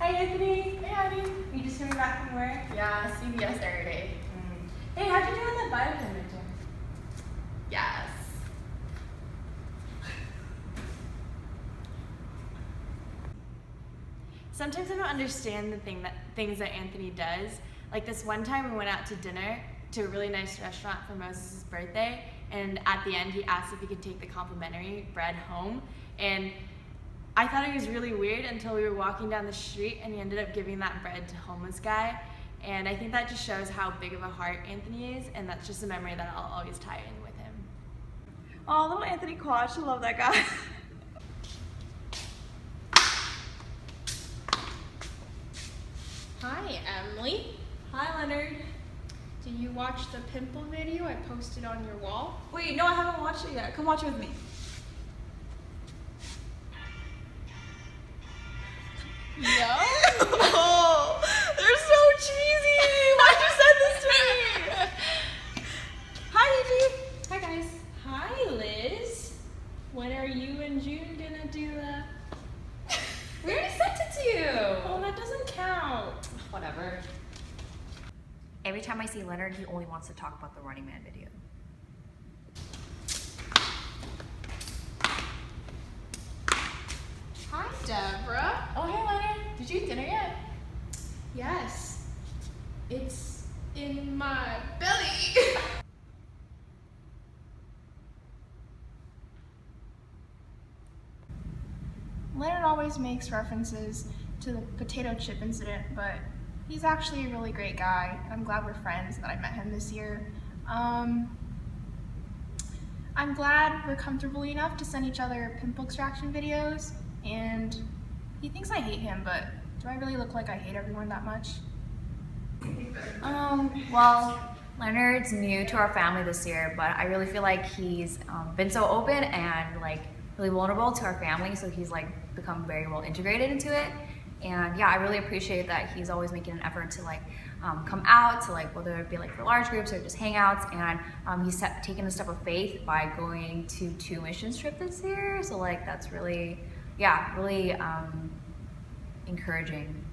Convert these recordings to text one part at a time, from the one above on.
Hi Anthony. Hey honey. You just coming back from work? Yeah, CBS every day. Hey, how'd you do on that biochem midterm? Yes. Sometimes I don't understand the things that Anthony does. Like this one time we went out to dinner to a really nice restaurant for Moses' birthday, and at the end he asked if he could take the complimentary bread home, and I thought it was really weird until we were walking down the street and he ended up giving that bread to a homeless guy. And I think that just shows how big of a heart Anthony is, and that's just a memory that I'll always tie in with him. Oh, little Anthony Quash, I love that guy. Hi Emily. Hi, Leonard. Did you watch the pimple video I posted on your wall? Wait, no, I haven't watched it yet. Come watch it with me. No. Oh, they're so cheesy. Why'd you send this to me? Hi, Gigi. Hi guys. Hi Liz. When are you and June gonna do the... We already sent it to you. Oh, that doesn't count. Whatever. Every time I see Leonard, he only wants to talk about the Running Man video. Hi Deborah. Oh, hey Leonard, did you eat dinner yet? Yes. It's in my belly. Leonard always makes references to the potato chip incident, but he's actually a really great guy. I'm glad we're friends, that I met him this year. I'm glad we're comfortable enough to send each other pimple extraction videos, and he thinks I hate him, but do I really look like I hate everyone that much? Well, Leonard's new to our family this year, but I really feel like he's been so open and like really vulnerable to our family, so he's like become very well integrated into it. And yeah, I really appreciate that he's always making an effort to like come out to like, whether it be like for large groups or just hangouts, and he's taken a step of faith by going to 2 missions trips this year. So like that's really, yeah, really encouraging.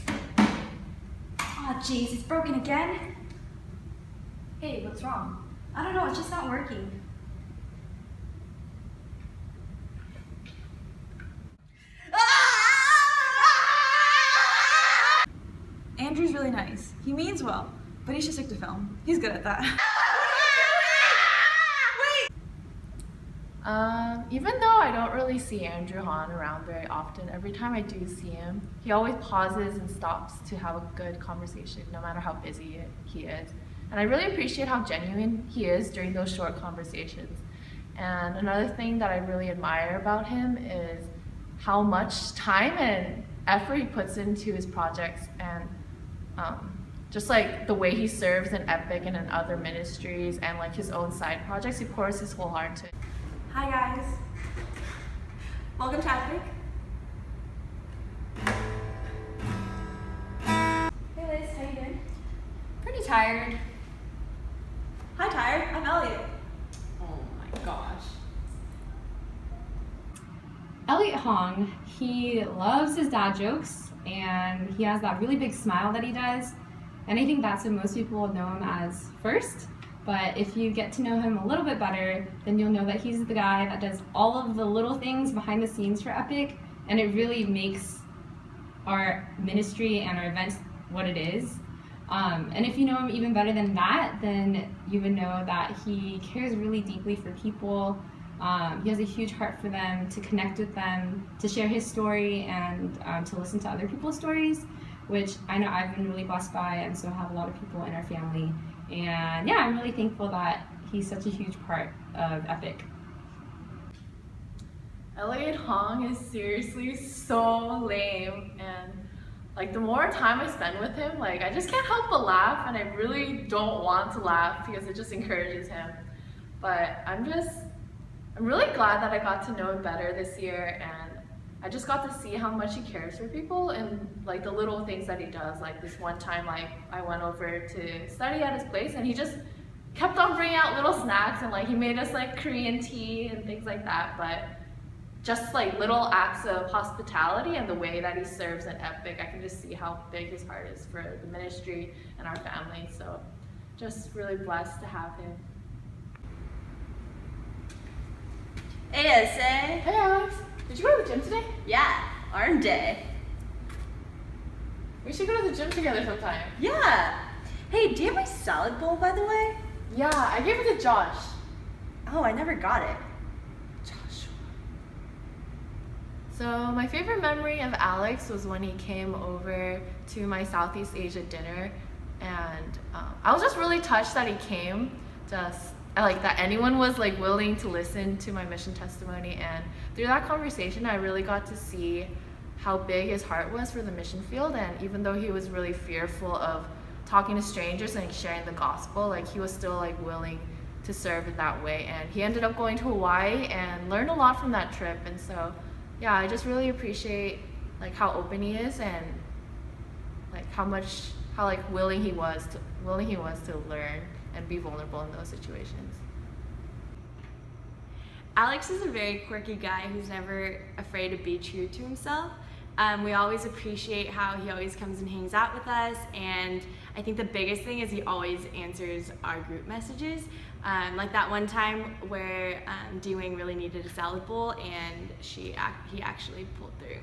Oh jeez, it's broken again? Hey, what's wrong? I don't know, it's just not working. Andrew's really nice. He means well, but he's just sick to film. He's good at that. Even though I don't really see Andrew Hahn around very often, every time I do see him, he always pauses and stops to have a good conversation, no matter how busy he is. And I really appreciate how genuine he is during those short conversations. And another thing that I really admire about him is how much time and effort he puts into his projects, and just like the way he serves in Epic and in other ministries and like his own side projects, he pours his whole heart to. Hi guys. Welcome to Epic. Hey Liz, how you doing? Pretty tired. Hi, Tired. I'm Elliot. Oh my gosh. Elliot Hong, he loves his dad jokes, and he has that really big smile that he does, and I think that's what most people know him as first. But if you get to know him a little bit better, then you'll know that he's the guy that does all of the little things behind the scenes for Epic, and it really makes our ministry and our events what it is. And if you know him even better than that, then you would know that he cares really deeply for people. He has a huge heart for them, to connect with them, to share his story, and to listen to other people's stories, which I know I've been really blessed by, and so have a lot of people in our family. And yeah, I'm really thankful that he's such a huge part of Epic. Elliot Hong is seriously so lame, and like the more time I spend with him, like I just can't help but laugh, and I really don't want to laugh because it just encourages him. But I'm really glad that I got to know him better this year, and I just got to see how much he cares for people and like the little things that he does. Like this one time, like I went over to study at his place, and he just kept on bringing out little snacks, and like he made us like Korean tea and things like that. But just like little acts of hospitality and the way that he serves in Epic, I can just see how big his heart is for the ministry and our family. So just really blessed to have him. ASA. Hey Alex, did you go to the gym today? Yeah, arm day. We should go to the gym together sometime. Yeah. Hey, do you have my salad bowl, by the way? Yeah, I gave it to Josh. Oh, I never got it. So my favorite memory of Alex was when he came over to my Southeast Asia dinner, and I was just really touched that he came. Just like that anyone was like willing to listen to my mission testimony, and through that conversation, I really got to see how big his heart was for the mission field. And even though he was really fearful of talking to strangers and sharing the gospel, like he was still like willing to serve in that way. And he ended up going to Hawaii and learned a lot from that trip. And so yeah, I just really appreciate like how open he is, and like how like willing he was to learn and be vulnerable in those situations. Alex is a very quirky guy who's never afraid to be true to himself. We always appreciate how he always comes and hangs out with us, and I think the biggest thing is he always answers our group messages. Like that one time where D-Wing really needed a salad bowl, and he actually pulled through.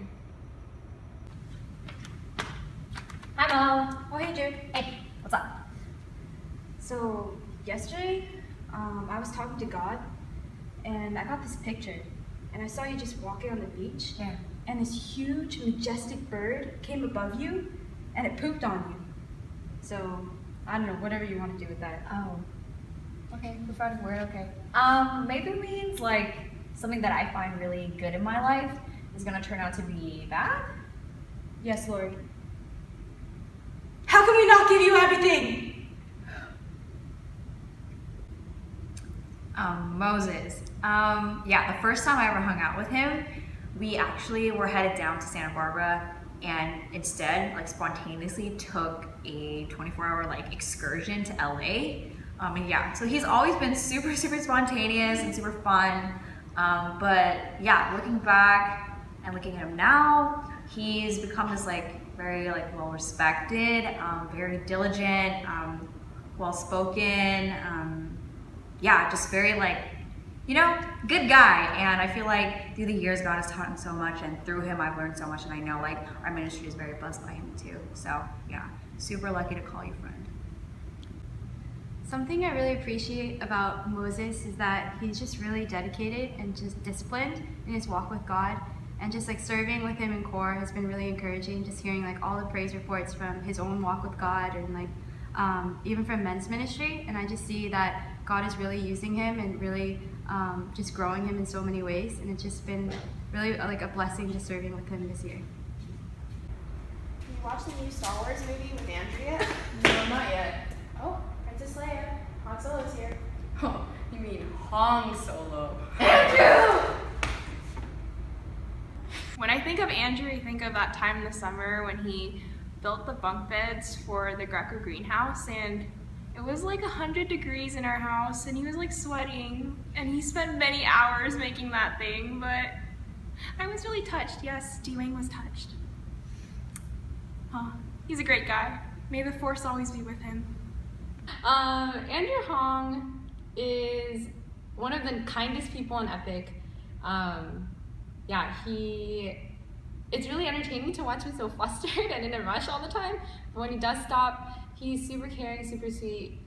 Hi, Mom. Oh, hey, Jude. Hey, what's up? So, yesterday, I was talking to God, and I got this picture, and I saw you just walking on the beach. Yeah. And this huge, majestic bird came above you, and it pooped on you. So, I don't know, whatever you want to do with that. Oh. Okay, prophetic word, okay. Maybe it means like something that I find really good in my life is gonna turn out to be bad? Yes, Lord. How can we not give you everything? Moses. Yeah, the first time I ever hung out with him, we actually were headed down to Santa Barbara, and instead, like spontaneously took a 24-hour like excursion to LA. And yeah, so he's always been super, super spontaneous and super fun. But yeah, looking back and looking at him now, he's become this like very like well-respected, very diligent, well-spoken, yeah, just very like, you know, good guy. And I feel like through the years, God has taught him so much, and through him, I've learned so much. And I know like our ministry is very blessed by him too. So yeah, super lucky to call you friend. Something I really appreciate about Moses is that he's just really dedicated and just disciplined in his walk with God, and just like serving with him in core has been really encouraging. Just hearing like all the praise reports from his own walk with God, and like even from men's ministry, and I just see that God is really using him and really just growing him in so many ways, and it's just been really like a blessing just serving with him this year. Did you watch the new Star Wars movie with Andrea? No, not yet. Oh, Princess Leia. Han Solo's here. Oh, you mean Hong Solo. Andrew! When I think of Andrew, I think of that time in the summer when he built the bunk beds for the Greco greenhouse, and it was like 100 degrees in our house, and he was like sweating, and he spent many hours making that thing, but I was really touched. Yes, D-Wing was touched. Oh, he's a great guy. May the force always be with him. Andrew Hong is one of the kindest people in Epic. Yeah, it's really entertaining to watch him so flustered and in a rush all the time. But when he does stop, he's super caring, super sweet.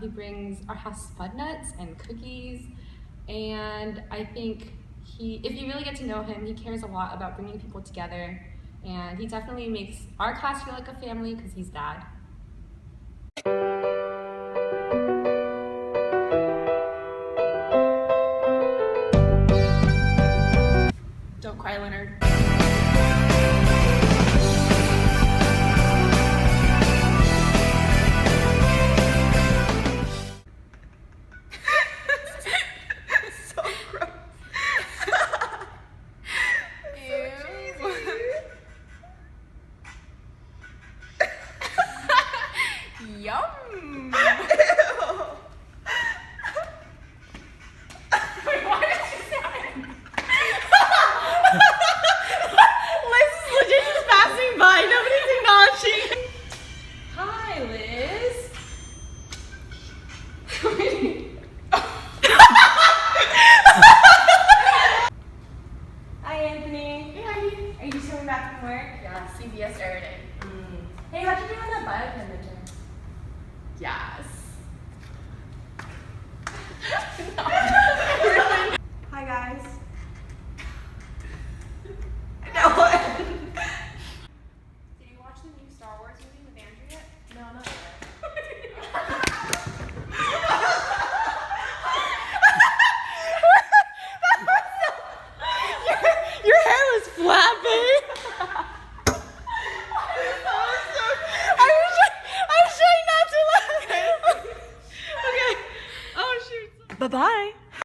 He brings our house spud nuts and cookies. And I think if you really get to know him, he cares a lot about bringing people together. And he definitely makes our class feel like a family because he's dad. Don't cry, Leonard. So gross. Yum! Wait, why did you say that? back from work? Yeah, CBS Air Day. Hey, how'd you do on that biochem midterm? Yes. Hi guys.